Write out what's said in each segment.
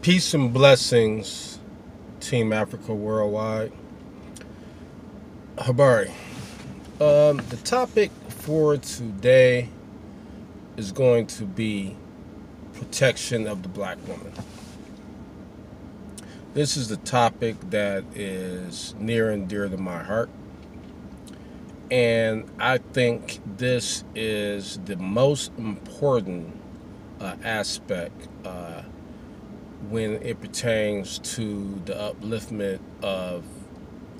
Peace and blessings, Team Africa Worldwide. Habari. The topic for today is going to be protection of the black woman. This is the topic that is near and dear to my heart. And I think this is the most important aspect when it pertains to the upliftment of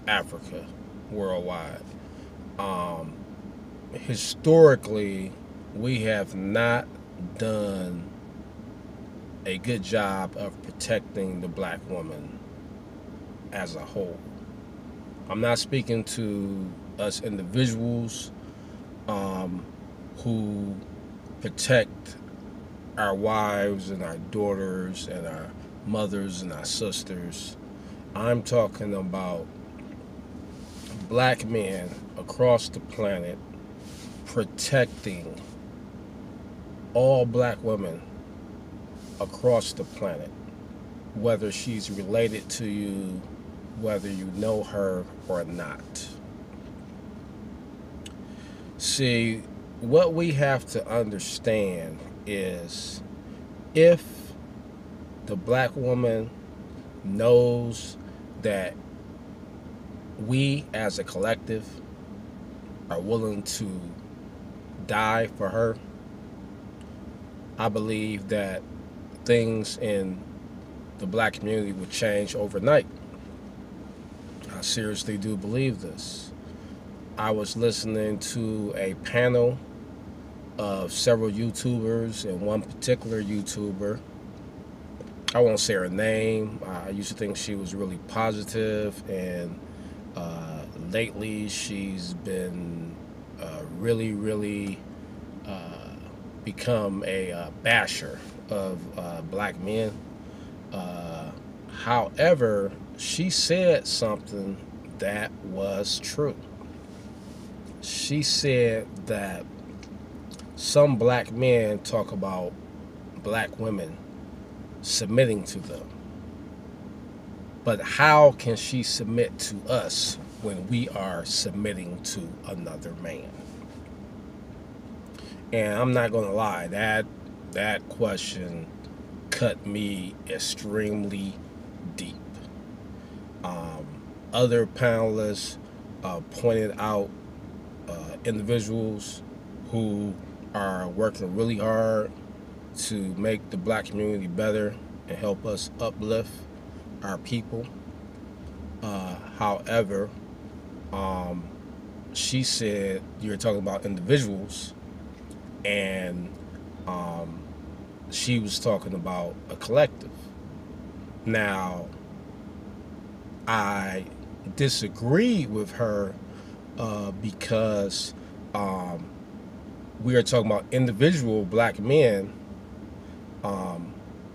Africa worldwide. Historically, we have not done a good job of protecting the black woman as a whole. I'm not speaking to us individuals who protect our wives and our daughters and our mothers and our sisters. I'm talking about black men across the planet protecting all black women across the planet, whether she's related to you, whether you know her or not. See, what we have to understand is if the black woman knows that we as a collective are willing to die for her, I believe that things in the black community would change overnight. I seriously do believe this. I was listening to a panel of several YouTubers, and one particular YouTuber, I won't say her name. I used to think she was really positive, and lately she's been really become a basher of black men. However, she said something that was true. She said that some black men talk about black women submitting to them. But how can she submit to us when we are submitting to another man? And I'm not going to lie, that question cut me extremely deep. Other panelists pointed out individuals who are working really hard to make the black community better and help us uplift our people. However, she said you're talking about individuals, and she was talking about a collective. Now, I disagree with her because we are talking about individual black men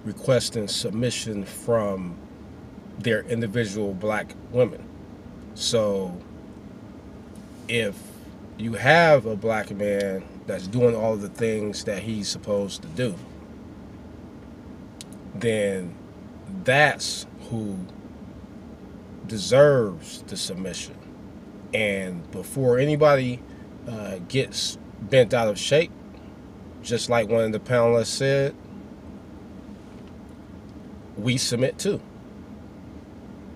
requesting submission from their individual black women. So if you have a black man that's doing all the things that he's supposed to do, then that's who deserves the submission. And before anybody gets bent out of shape, just like one of the panelists said, we submit too.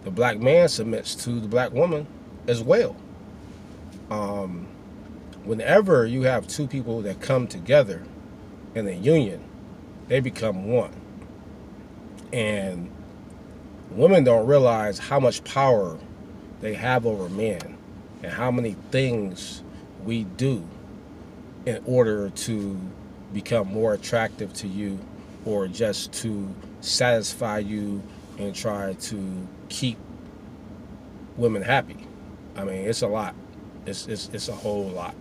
The black man submits to the black woman as well. Whenever you have two people that come together in a union, they become one. And women don't realize how much power they have over men and how many things we do in order to become more attractive to you, or just to satisfy you and try to keep women happy. I mean, it's a lot. It's a whole lot.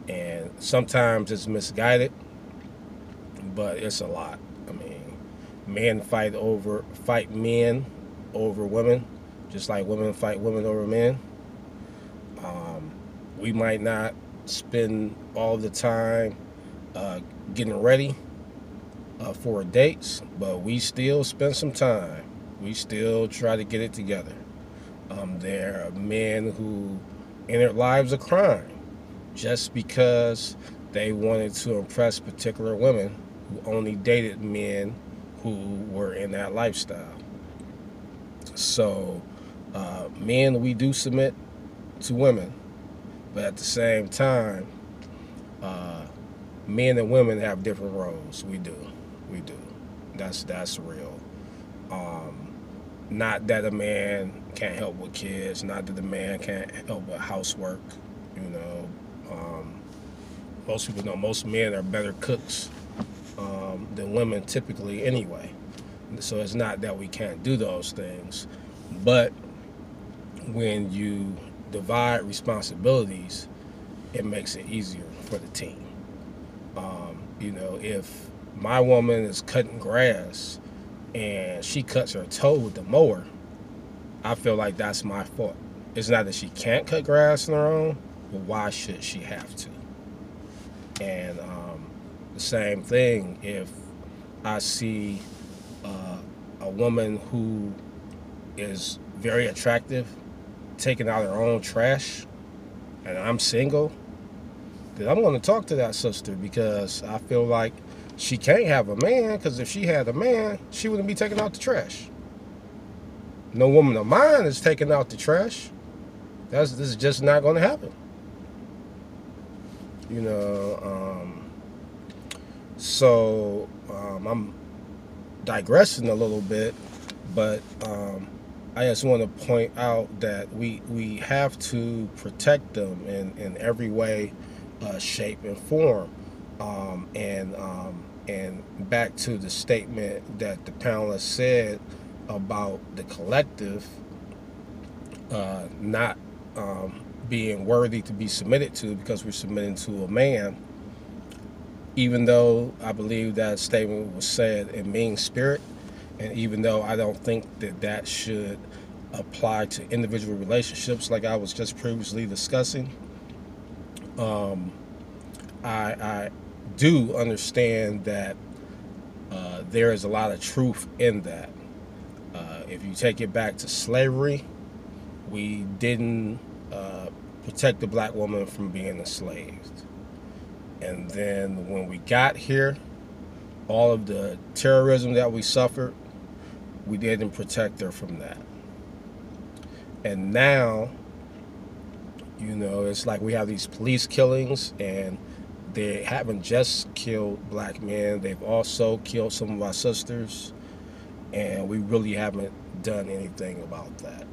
And sometimes it's misguided, but it's a lot. I mean, men fight men over women, just like women fight women over men. We might not spend all the time getting ready for dates, but we still spend some time. We still try to get it together. There are men who entered lives of crime just because they wanted to impress particular women who only dated men who were in that lifestyle. So, men, we do submit to women, but at the same time, men and women have different roles. We do. That's real. Not that a man can't help with kids, not that a man can't help with housework. You know, most people know most men are better cooks than women typically anyway. So it's not that we can't do those things, but when you divide responsibilities, it makes it easier for the team. You know, if my woman is cutting grass and she cuts her toe with the mower, I feel like that's my fault. It's not that she can't cut grass on her own, but why should she have to? And the same thing, if I see a woman who is very attractive taking out her own trash and I'm single, then I'm going to talk to that sister, because I feel like she can't have a man, because if she had a man, she wouldn't be taking out the trash. No woman of mine is taking out the trash. This is just not going to happen. You know, so I'm digressing a little bit, but I just want to point out that we have to protect them in every way, shape, and form. And back to the statement that the panelist said about the collective not being worthy to be submitted to because we're submitting to a man, even though I believe that statement was said in mean spirit, and even though I don't think that that should apply to individual relationships like I was just previously discussing, I do understand that there is a lot of truth in that. If you take it back to slavery, we didn't protect the black woman from being enslaved. And then when we got here, all of the terrorism that we suffered, we didn't protect her from that. And now, you know, it's like we have these police killings, and they haven't just killed black men, they've also killed some of our sisters, and we really haven't done anything about that.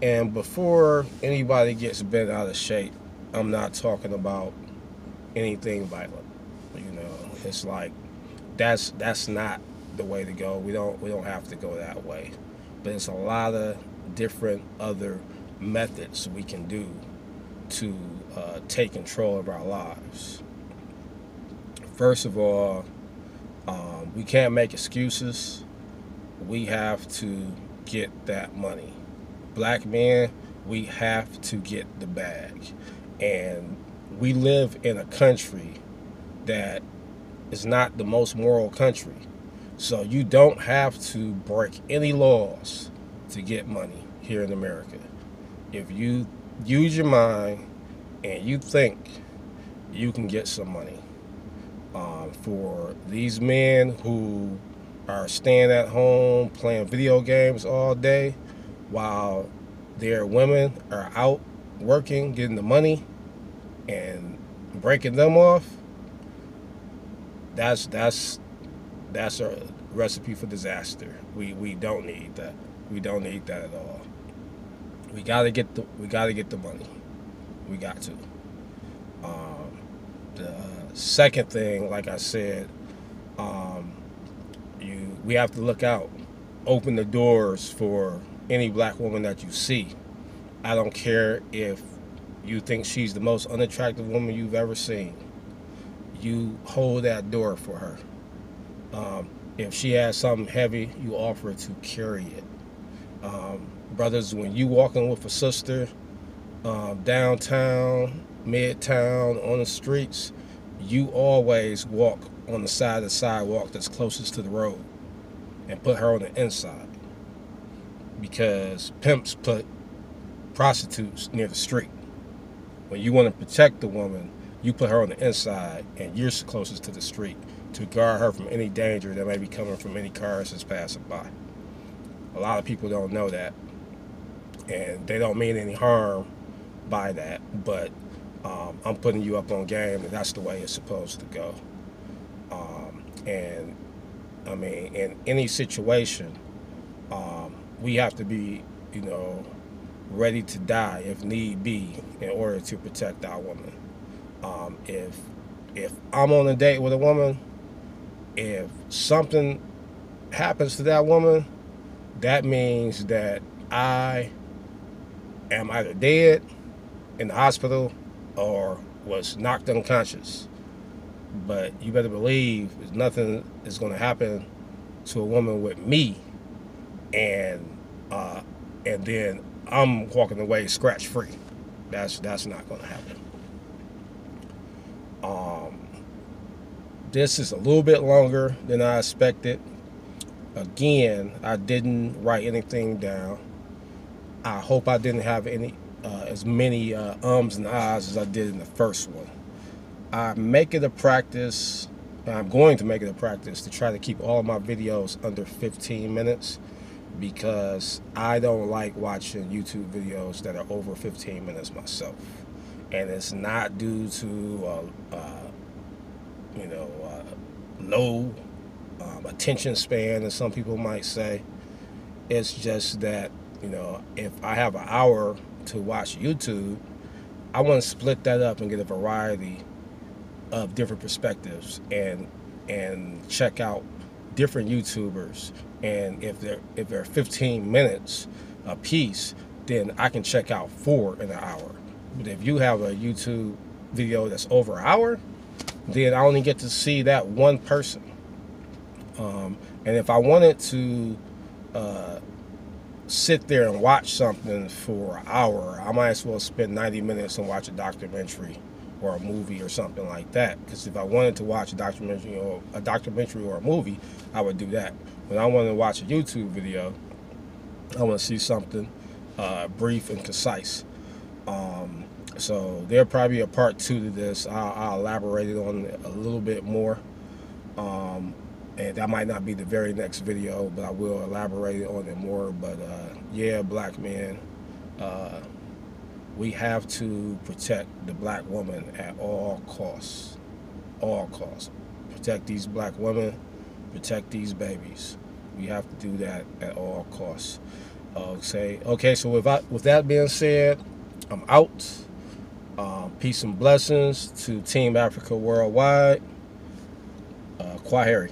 And before anybody gets bent out of shape, I'm not talking about anything violent. You know, it's like that's not the way to go. We don't have to go that way. But it's a lot of different other methods we can do to take control of our lives. First of all, we can't make excuses. We have to get that money. Black men, we have to get the bag. And we live in a country that is not the most moral country. So you don't have to break any laws to get money here in America. If you use your mind and you think, you can get some money. For these men who are staying at home playing video games all day while their women are out working, getting the money, and breaking them off, that's a recipe for disaster. We don't need that. We don't need that at all. We gotta get the money. We got to. The second thing, like I said, we have to look out. Open the doors for any black woman that you see. I don't care if you think she's the most unattractive woman you've ever seen. You hold that door for her. If she has something heavy, you offer to carry it. Brothers, when you walking with a sister downtown, midtown, on the streets, you always walk on the side of the sidewalk that's closest to the road and put her on the inside, because pimps put prostitutes near the street. When you want to protect the woman, you put her on the inside and you're closest to the street to guard her from any danger that may be coming from any cars that's passing by. A lot of people don't know that, and they don't mean any harm by that, but I'm putting you up on game, and that's the way it's supposed to go. And I mean, in any situation, we have to be, you know, ready to die if need be in order to protect our woman. If I'm on a date with a woman, if something happens to that woman, that means that I am either dead in the hospital or was knocked unconscious. But you better believe nothing is going to happen to a woman with me, and then I'm walking away scratch free. That's not going to happen. This is a little bit longer than I expected. Again, I didn't write anything down. I hope I didn't have any as many ums and ahs as I did in the first one. I'm going to make it a practice to try to keep all of my videos under 15 minutes, because I don't like watching YouTube videos that are over 15 minutes myself. And it's not due to low attention span, as some people might say. It's just that, you know, if I have an hour to watch YouTube, I want to split that up and get a variety of different perspectives and check out different YouTubers. And if they're 15 minutes a piece, then I can check out 4 in an hour. But if you have a YouTube video that's over an hour, then I only get to see that one person. And if I wanted to sit there and watch something for an hour, I might as well spend 90 minutes and watch a documentary or a movie or something like that. Because if I wanted to watch a documentary or a movie, I would do that. When I want to watch a YouTube video, I want to see something brief and concise. So there'll probably be a part 2 to this. I'll elaborate on it a little bit more. And that might not be the very next video, but I will elaborate on it more. But yeah, black men, we have to protect the black woman at all costs. All costs. Protect these black women, protect these babies. We have to do that at all costs. Okay, so with that being said, I'm out. Peace and blessings to Team Africa Worldwide. Kwaheri.